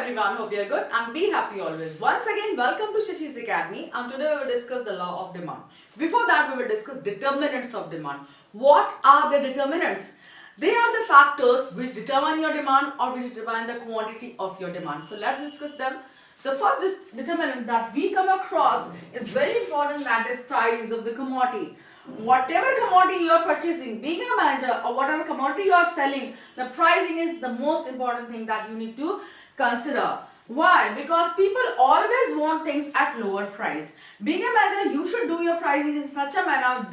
everyone, hope you are good and be happy always. Once again, welcome to Shachi's Academy, and today we will discuss the law of demand. Before that, we will discuss determinants of demand. What are the determinants? They are the factors which determine your demand or which determine the quantity of your demand. So let's discuss them. The first determinant that we come across is very important, that is price of the commodity. Whatever commodity you are purchasing, being a manager or whatever commodity you are selling, the pricing is the most important thing that you need to consider. Why? Because people always want things at lower price. Being a manager, you should do your pricing in such a manner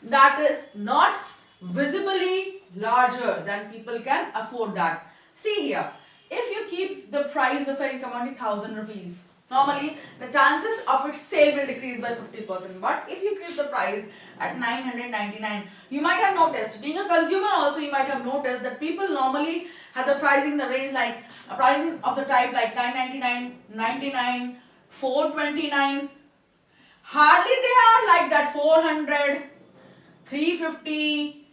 that is not visibly larger than people can afford that. See here, if you keep the price of any commodity 1000 rupees, normally the chances of its sale will decrease by 50%. But if you keep the price at 999, you might have noticed, being a consumer also, you might have noticed that people normally have the pricing in the range like pricing of the type like 999, 99, 429. Hardly they are like that 400, 350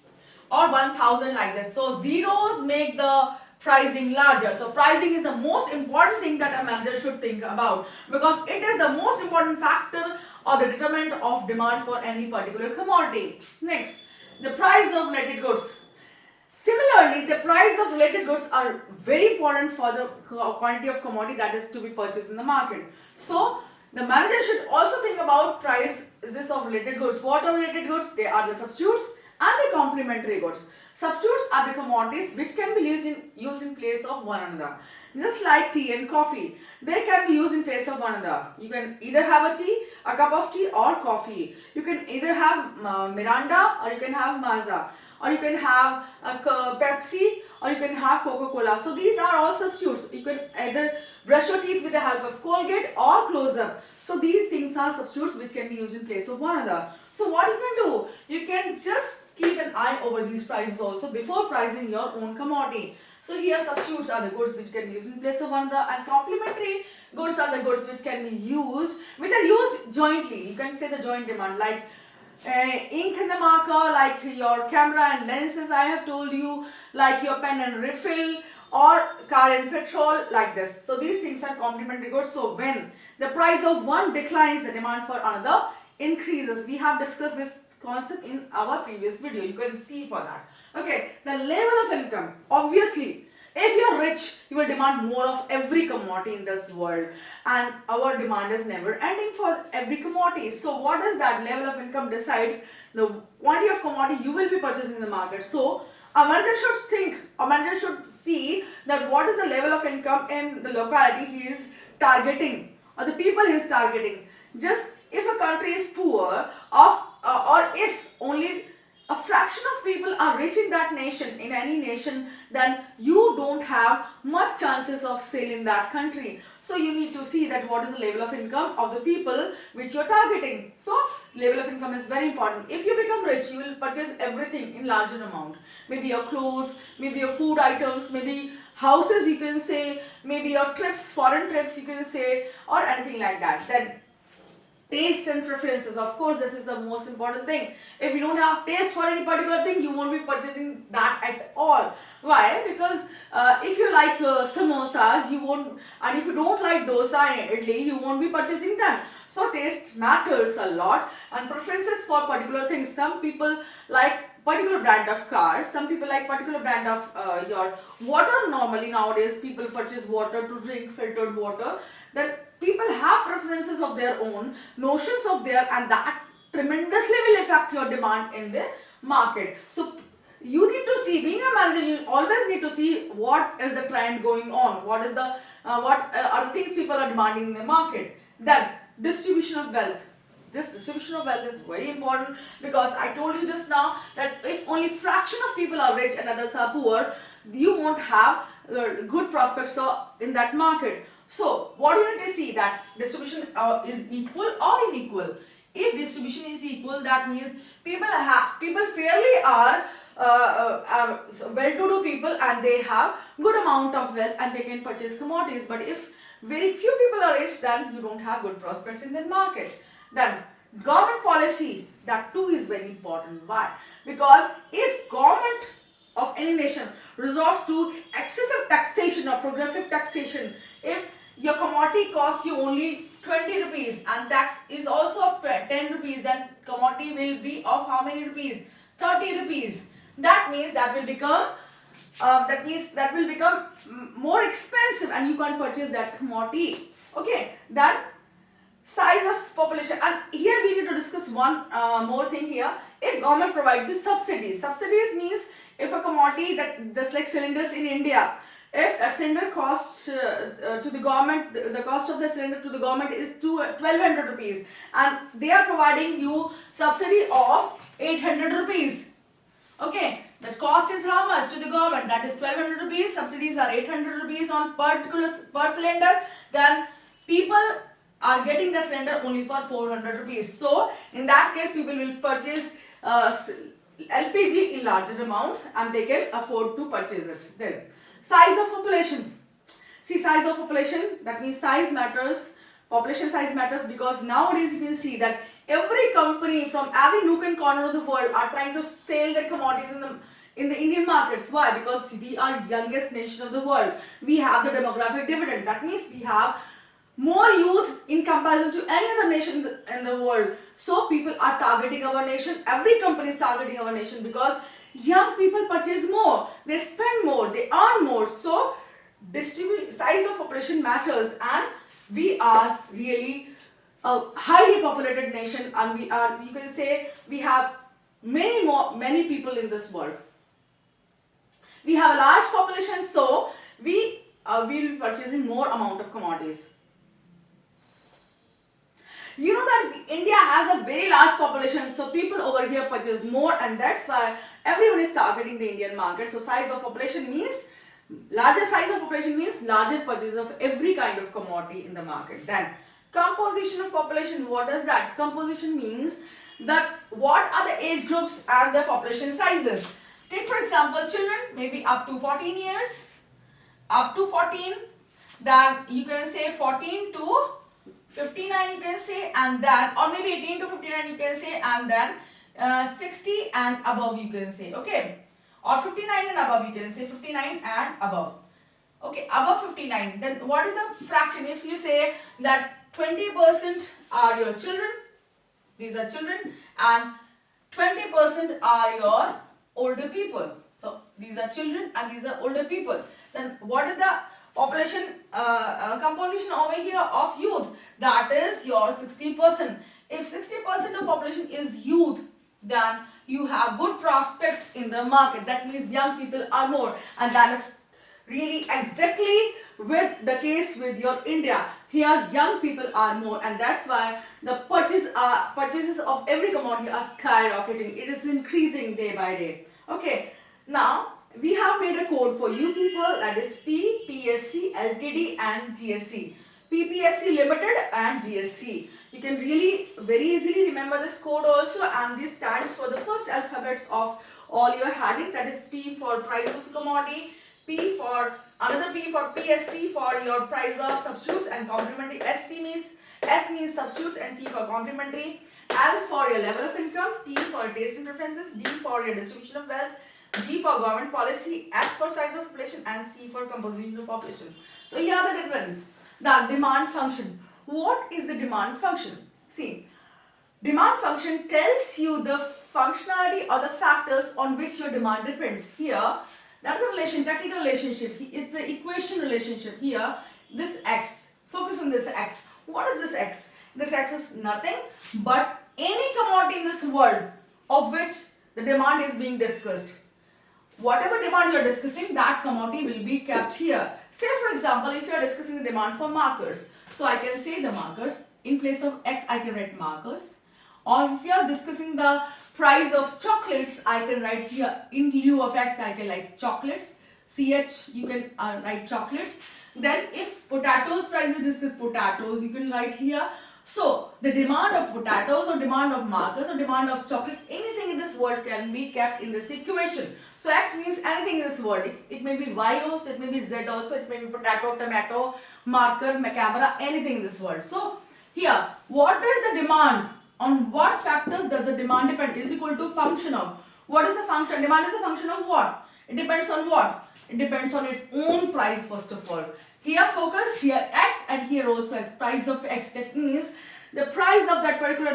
or 1000 like this. So zeros make the pricing larger. So pricing is the most important thing that a manager should think about, because it is the most important factor or the determinant of demand for any particular commodity. Next, the price of related goods. Similarly, the price of related goods are very important for the quantity of commodity that is to be purchased in the market. So the manager should also think about prices of related goods. What are related goods? They are the substitutes and the complementary goods. Substitutes are the commodities which can be used in place of one another. Just like tea and coffee, they can be used in place of one another. You can either have a tea, a cup of tea or coffee. You can either have Miranda or you can have Mazda, or you can have Pepsi or you can have Coca-Cola. So these are all substitutes. You can either brush your teeth with the help of Colgate or Close-Up. So these things are substitutes which can be used in place of one another. So what you can do, you can just keep an eye over these prices also before pricing your own commodity. So here substitutes are the goods which can be used in place of one another, and complementary goods are the goods which can be used, which are used jointly. You can say the joint demand, like ink and the marker, like your camera and lenses I have told you, like your pen and refill, or car and petrol, like this. So these things are complementary goods. So when the price of one declines, the demand for another increases. We have discussed this concept in our previous video. You can see for that. Okay, the level of income. Obviously, if you're rich, you will demand more of every commodity in this world, and our demand is never ending for every commodity. So what is that? Level of income decides the quantity of commodity you will be purchasing in the market. So a manager should think, a manager should see that what is the level of income in the locality he is targeting or the people he is targeting. Just if a country is poor, or if only a fraction of people are rich in that nation, in any nation, then you don't have much chances of sale in that country. So you need to see that what is the level of income of the people which you are targeting. So level of income is very important. If you become rich, you will purchase everything in larger amount. Maybe your clothes, maybe your food items, maybe houses you can say, maybe your trips, foreign trips you can say, or anything like that. Then taste and preferences. Of course, this is the most important thing. If you don't have taste for any particular thing, you won't be purchasing that at all. Why? Because if you like samosas, you won't, and if you don't like dosa and idli, you won't be purchasing them. So taste matters a lot, and preferences for particular things. Some people like particular brand of cars, some people like particular brand of your water. Normally nowadays people purchase water to drink, filtered water. Then people have preferences of their own, notions of their, and that tremendously will affect your demand in the market. So you need to see, being a manager, you always need to see what is the trend going on, what is the what are the things people are demanding in the market. Then distribution of wealth. This distribution of wealth is very important, because I told you just now that if only fraction of people are rich and others are poor, you won't have good prospects in that market. So what you need to see, that distribution is equal or unequal. If distribution is equal, that means people fairly are well-to-do people, and they have good amount of wealth and they can purchase commodities. But if very few people are rich, then you don't have good prospects in the market. Then government policy, that too is very important. Why? Because if government of any nation resorts to excessive taxation or progressive taxation, if your commodity costs you only 20 rupees and tax is also of 10 rupees, then commodity will be of how many rupees? 30 rupees. That means that will become more expensive and you can't purchase that commodity. Okay, that size of population. And here we need to discuss one more thing here. If government provides you subsidies, subsidies means if a commodity that just like cylinders in India, if a cylinder costs to the government, the cost of the cylinder to the government is 1200 rupees and they are providing you subsidy of 800 rupees. Okay, the cost is how much to the government? That is 1200 rupees. Subsidies are 800 rupees on per cylinder. Then people are getting the cylinder only for 400 rupees. So in that case, people will purchase LPG in larger amounts and they can afford to purchase it. Then size of population. See, size of population, that means size matters. Population size matters because nowadays you can see that every company from every nook and corner of the world are trying to sell their commodities in the Indian markets. Why? Because we are youngest nation of the world. We have the demographic dividend. That means we have more youth in comparison to any other nation in the world. So people are targeting our nation. Every company is targeting our nation because young people purchase more. They spend more. They earn more. So size of population matters, and we are really a highly populated nation, and we are, you can say, we have many people in this world. We have a large population, so we will be purchasing more amount of commodities. You know that India has a very large population, so people over here purchase more, and that's why everyone is targeting the Indian market. So size of population means larger size of population means larger purchase of every kind of commodity in the market. Then composition of population, what does that? Composition means that what are the age groups and the population sizes. Take for example children, maybe up to 14 years, up to 14, then you can say 14 to 59 you can say, and then, or maybe 18 to 59 you can say, and then 60 and above you can say, okay, or 59 and above you can say, 59 and above. Okay, above 59, then what is the fraction? If you say that 20% are your children, these are children, and 20% are your older people. So these are children and these are older people. Then what is the population composition over here of youth? That is your 60%. If 60% of population is youth, then you have good prospects in the market. That means young people are more, and that is really exactly with the case with your India. Here young people are more, and that's why the purchases of every commodity are skyrocketing. It is increasing day by day. Okay, now we have made a code for you people, that is P, PSC, LTD and GSC. PPSC Limited and GSC. You can really very easily remember this code also, and this stands for the first alphabets of all your headings, that is P for price of commodity, P for another P for PSC for your price of substitutes and complementary, S means substitutes and C for complementary, L for your level of income, T for taste and preferences, D for your distribution of wealth, G for government policy, S for size of population, and C for composition of population. So here are the difference. The demand function. What is the demand function? See, demand function tells you the functionality or the factors on which your demand depends. Here, that's a technical relationship. It's the equation relationship. Here, this X. Focus on this X. What is this X? This X is nothing but any commodity in this world of which the demand is being discussed. Whatever demand you are discussing, that commodity will be kept here. Say for example, if you are discussing the demand for markers, so I can say the markers, in place of X I can write markers. Or if you are discussing the price of chocolates, I can write here in lieu of X I can write chocolates. CH you can write chocolates. Then if potatoes price is discussed, potatoes you can write here. So the demand of potatoes or demand of markers or demand of chocolates, anything in this world can be kept in this equation. So X means anything in this world. It may be Y also, it may be Z also, it may be potato, tomato, marker, camera, anything in this world. So here, what is the demand? On what factors does the demand depend? Is equal to function of. What is the function? Demand is a function of what? It depends on what? It depends on its own price first of all. Here focus, here X, and here also X, price of X. That means the price of that particular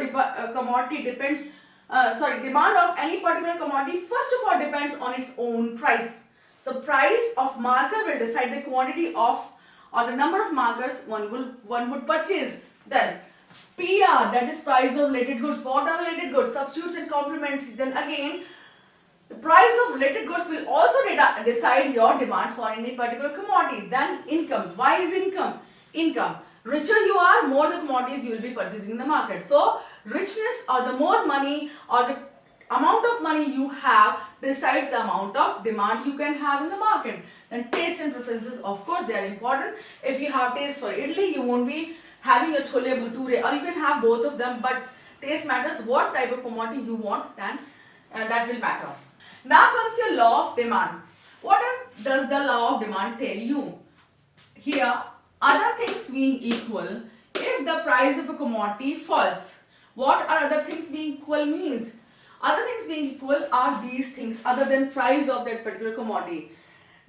commodity depends, demand of any particular commodity first of all depends on its own price. So price of marker will decide the quantity of or the number of markers one would purchase. Then PR, that is price of related goods. What are related goods? Substitutes and complements. Then again, the price of related goods will also decide your demand for any particular commodity. Then income. Why is income? Income. Richer you are, more the commodities you will be purchasing in the market. So richness or the more money or the amount of money you have decides the amount of demand you can have in the market. Then taste and preferences, of course, they are important. If you have taste for idli, you won't be having a chole bhature, or you can have both of them, but taste matters. What type of commodity you want, then that will matter. Now comes your law of demand. What does the law of demand tell you? Here, other things being equal, if the price of a commodity falls. What are other things being equal means? Other things being equal are these things other than price of that particular commodity.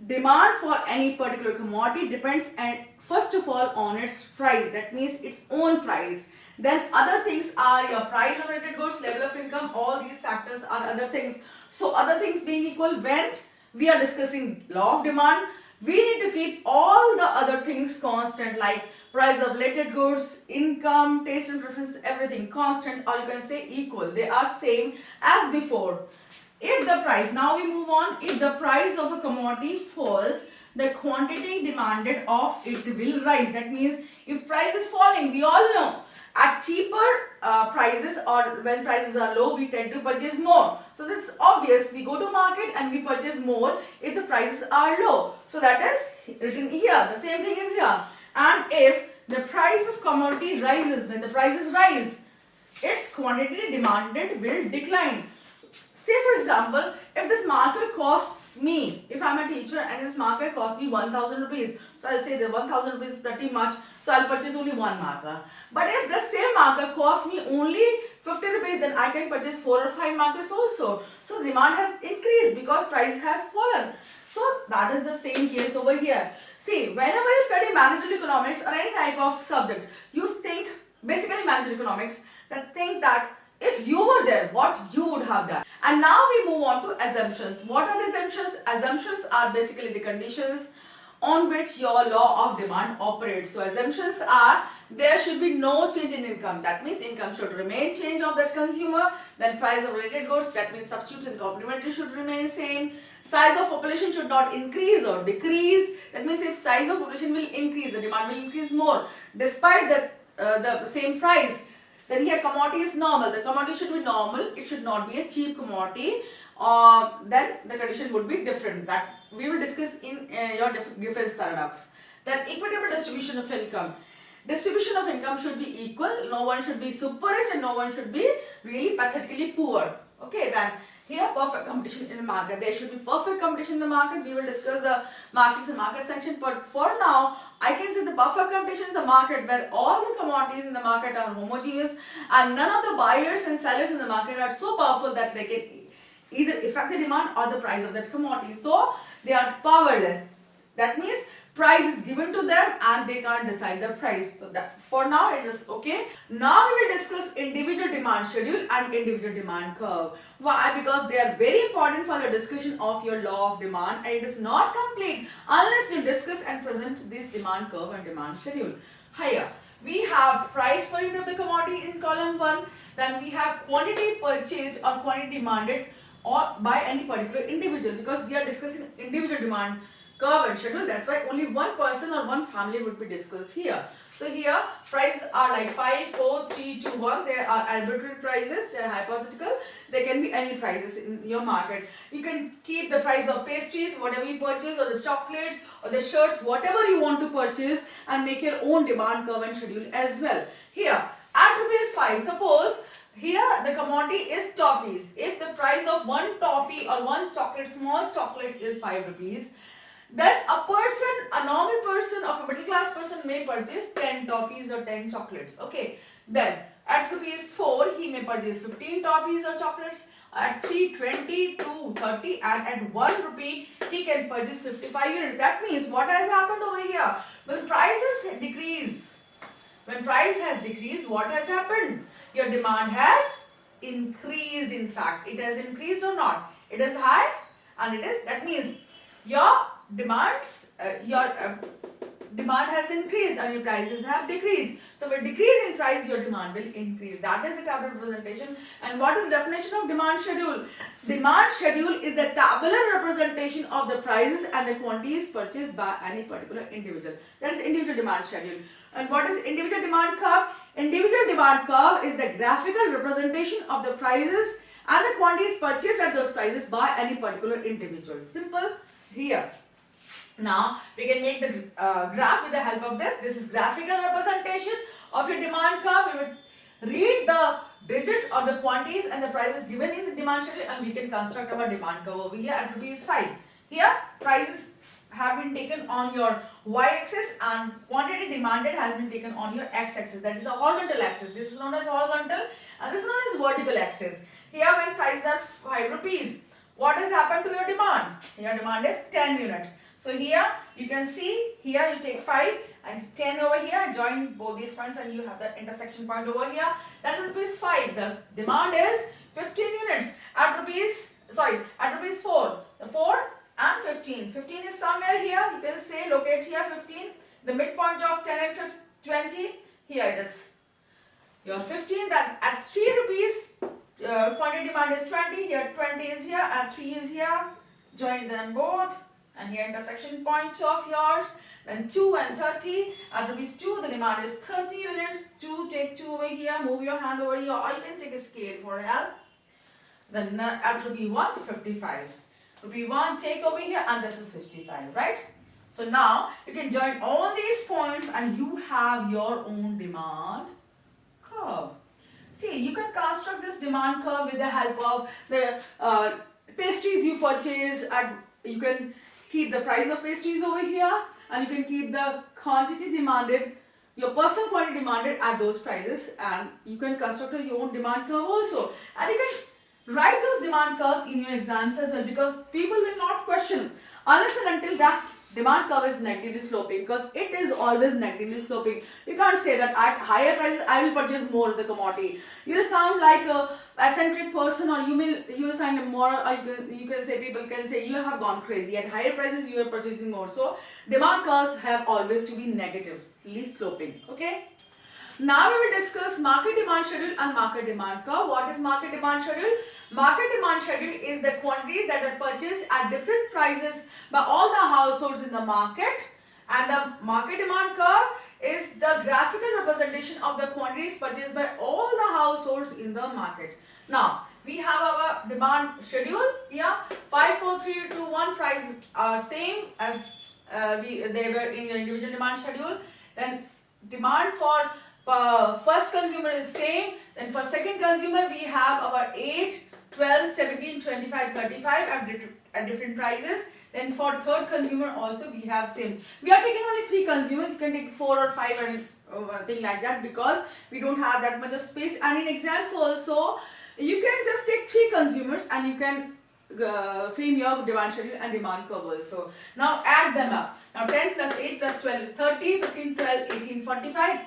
Demand for any particular commodity depends first of all on its price. That means its own price. Then other things are your price of related goods, level of income, all these factors are other things. So other things being equal, when we are discussing law of demand, we need to keep all the other things constant, like price of related goods, income, taste and preference, everything constant, or you can say equal. They are same as before. If the price, now we move on, if the price of a commodity falls, the quantity demanded of it will rise. That means if price is falling, we all know at cheaper prices or when prices are low, we tend to purchase more. So this is obvious. We go to market and we purchase more if the prices are low. So that is written here. The same thing is here. And if the price of commodity rises, when the prices rise, its quantity demanded will decline. Say for example, if this marker costs me, if I'm a teacher and this marker costs me 1000 rupees, so I'll say the 1000 rupees is pretty much, so I'll purchase only one marker. But if the same marker costs me only 50 rupees, then I can purchase 4 or 5 markers also. So demand has increased because price has fallen. So that is the same case over here. See, whenever you study managerial economics or any type of subject, you think, basically managerial economics, that think that if you were there, what you would have done. And now we move on to assumptions. What are the assumptions? Assumptions are basically the conditions on which your law of demand operates. So assumptions are there should be no change in income. That means income should remain change of that consumer. Then price of related goods, that means substitutes and complementary should remain same. Size of population should not increase or decrease. That means if size of population will increase, the demand will increase more. Despite the same price, then here commodity is normal. The commodity should be normal. It should not be a cheap commodity. Then the condition would be different. That we will discuss in your difference paradox. Then equitable distribution of income. Distribution of income should be equal. No one should be super rich and no one should be really pathetically poor. Okay, then here perfect competition in the market. There should be perfect competition in the market. We will discuss the markets and market section. But for now, I can say the perfect competition is the market where all the commodities in the market are homogeneous and none of the buyers and sellers in the market are so powerful that they can either affect the demand or the price of that commodity. So they are powerless. That means price is given to them and they can't decide the price. So that for now it is okay. Now we will discuss individual demand schedule and individual demand curve. Why? Because they are very important for the discussion of your law of demand, and it is not complete unless you discuss and present this demand curve and demand schedule. Here we have price per unit of the commodity in column 1. Then we have quantity purchased or quantity demanded or by any particular individual, because we are discussing individual demand curve and schedule. That's why only one person or one family would be discussed here. So here prices are like 5, 4, 3, 2, 1. There are arbitrary prices. They are hypothetical. There can be any prices in your market. You can keep the price of pastries, whatever you purchase, or the chocolates or the shirts, whatever you want to purchase, and make your own demand curve and schedule as well. Here at rupees 5, suppose here the commodity is toffees. If the price of one toffee or one chocolate, small chocolate, is 5 rupees, then a normal person of a middle class person may purchase 10 toffees or 10 chocolates. Okay. Then at rupees 4, he may purchase 15 toffees or chocolates. at 320, 230, and at 1 rupee he can purchase 55 units. That means what has happened over here? When prices decrease, when price has decreased, what has happened? Your demand has increased. In fact, it has increased or not? It is high, and it is, that means your demand has increased and your prices have decreased. So with decrease in price, your demand will increase. That is the tabular representation. And what is the definition of demand schedule? Demand schedule is the tabular representation of the prices and the quantities purchased by any particular individual. That is individual demand schedule. And what is individual demand curve? Individual demand curve is the graphical representation of the prices and the quantities purchased at those prices by any particular individual. Simple here. Now we can make the graph with the help of this. This is graphical representation of your demand curve. We will read the digits of the quantities and the prices given in the demand schedule, and we can construct our demand curve over here at rupees 5. Here prices have been taken on your y-axis and quantity demanded has been taken on your x-axis. That is a horizontal axis. This is known as horizontal and this is known as vertical axis. Here when prices are 5 rupees, what has happened to your demand? Your demand is 10 units. So here you can see, here you take 5 and 10 over here, join both these points and you have the intersection point over here. Then rupees 5, the demand is 15 units. At rupees 4, the 4 and 15. 15 is somewhere here, you can say locate here 15, the midpoint of 10 and 20, here it is. Your 15, that at 3 rupees, quantity demand is 20, here 20 is here and 3 is here, join them both. And here intersection point of yours, then 2 and 30, at rupees 2 the demand is 30 units, 2, take 2 over here, move your hand over here, or you can take a scale for help. Then at rupee 1, 55. Rupee 1 take over here and this is 55, right? So now you can join all these points and you have your own demand curve. See, you can construct this demand curve with the help of the pastries you purchase, and you can keep the price of pastries over here and you can keep the quantity demanded, your personal quantity demanded at those prices, and you can construct your own demand curve also. And you can write those demand curves in your exams as well, because people will not question unless and until that demand curve is negatively sloping, because it is always negatively sloping. You can't say that at higher prices I will purchase more of the commodity. You will sound like a eccentric person, or you will sound a moral, or you can say, people can say you have gone crazy. At higher prices you are purchasing more. So demand curves have always to be negatively sloping. Okay. Now we will discuss market demand schedule and market demand curve. What is market demand schedule? Market demand schedule is the quantities that are purchased at different prices by all the households in the market, and the market demand curve is the graphical representation of the quantities purchased by all the households in the market. Now we have our demand schedule here. 5, 4, 3, 2, 1 prices are same as they were in your individual demand schedule. Then demand for first consumer is same. Then for second consumer we have our 8, 12, 17, 25, 35 at different prices. Then for third consumer also we have same. We are taking only 3 consumers. You can take 4 or 5 and thing like that, because we don't have that much of space. And in exams also you can just take 3 consumers and you can frame your demand schedule and demand curve also. Now add them up. Now 10 plus 8 plus 12 is 30, 15, 12, 18, 45.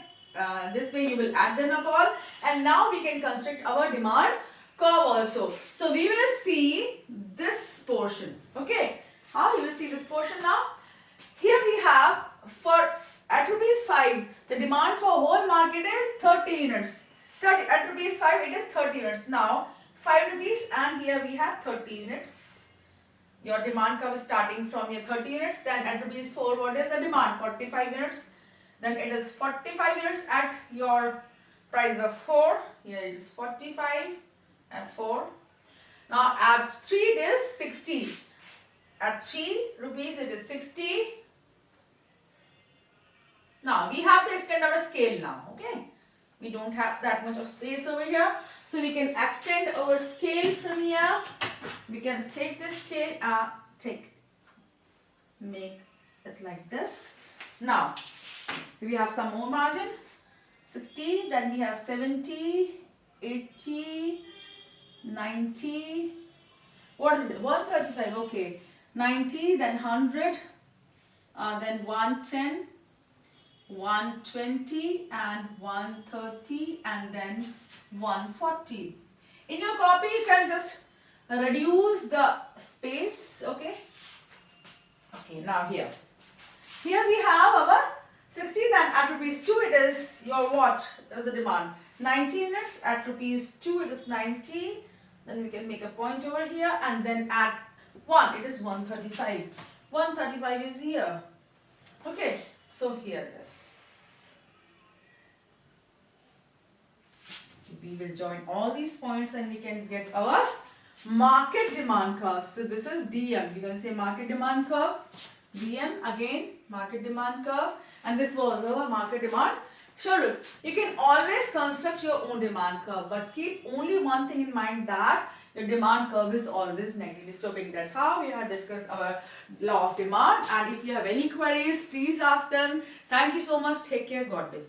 This way you will add them up all, and now we can construct our demand curve also. So we will see this portion. Okay, how you will see this portion now? Here we have, for at rupees 5 the demand for whole market is 30 units. At rupees 5 it is 30 units. Now 5 rupees and here we have 30 units. Your demand curve is starting from your 30 units. Then at rupees 4 what is the demand? 45 units. Then it is 45 units at your price of 4. Here it is 45 at 4. Now at 3 it is 60. At 3 rupees it is 60. Now we have to extend our scale now. Okay. We don't have that much of space over here. So we can extend our scale from here. We can take this scale and make it like this. Now we have some more margin. 60, then we have 70, 80, 90, what is it? 135, okay. 90, then 100, then 110, 120, and 130, and then 140. In your copy, you can just reduce the space, okay? Okay, now here. Here we have our 16, and at rupees 2 it is your what? That's the demand. 90 units, at rupees 2 it is 90. Then we can make a point over here, and then at 1 it is 135. 135 is here. Okay, so here it is. We will join all these points and we can get our market demand curve. So this is DM. You can say market demand curve. DM again, market demand curve, and this was our market demand. Sure, you can always construct your own demand curve, but keep only one thing in mind, that your demand curve is always negatively sloping. That's how we have discussed our law of demand. And if you have any queries, please ask them. Thank you so much. Take care. God bless.